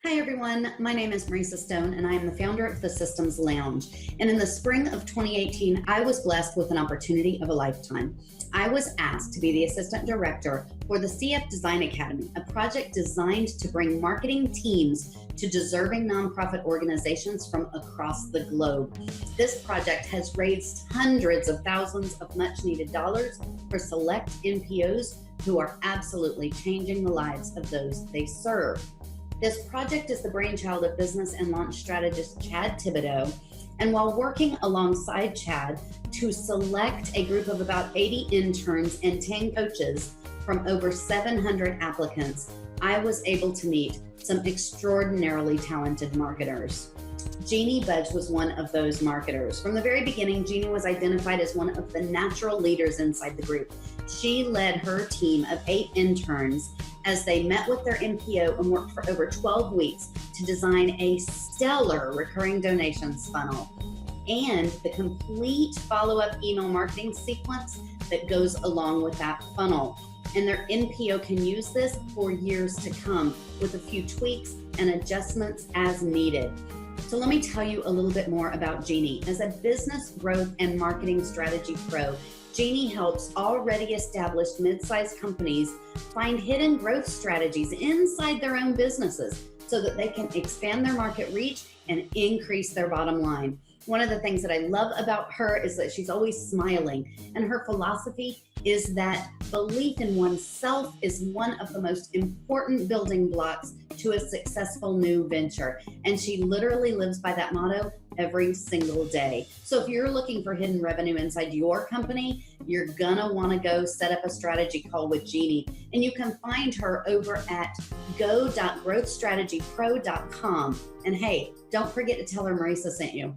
Hi everyone, my name is Marisa Stone and I am the founder of the Systems Lounge. And in the spring of 2018, I was blessed with an opportunity of a lifetime. I was asked to be the assistant director for the CF Design Academy, a project designed to bring marketing teams to deserving nonprofit organizations from across the globe. This project has raised hundreds of thousands of much needed dollars for select NPOs who are absolutely changing the lives of those they serve. This project is the brainchild of business and launch strategist Chad Thibodeau. And while working alongside Chad to select a group of about 80 interns and 10 coaches from over 700 applicants, I was able to meet some extraordinarily talented marketers. Jeanie Budge was one of those marketers. From the very beginning, Jeanie was identified as one of the natural leaders inside the group. She led her team of 8 interns as they met with their NPO and worked for over 12 weeks to design a stellar recurring donations funnel and the complete follow-up email marketing sequence that goes along with that funnel. And their NPO can use this for years to come with a few tweaks and adjustments as needed. So let me tell you a little bit more about Jeanie. As a business growth and marketing strategy pro, Jeanie helps already established mid-sized companies find hidden growth strategies inside their own businesses so that they can expand their market reach and increase their bottom line. One of the things that I love about her is that she's always smiling, and her philosophy is that belief in oneself is one of the most important building blocks to a successful new venture. And she literally lives by that motto every single day. So if you're looking for hidden revenue inside your company, you're gonna wanna go set up a strategy call with Jeanie. And you can find her over at go.growthstrategypro.com. And hey, don't forget to tell her Marisa sent you.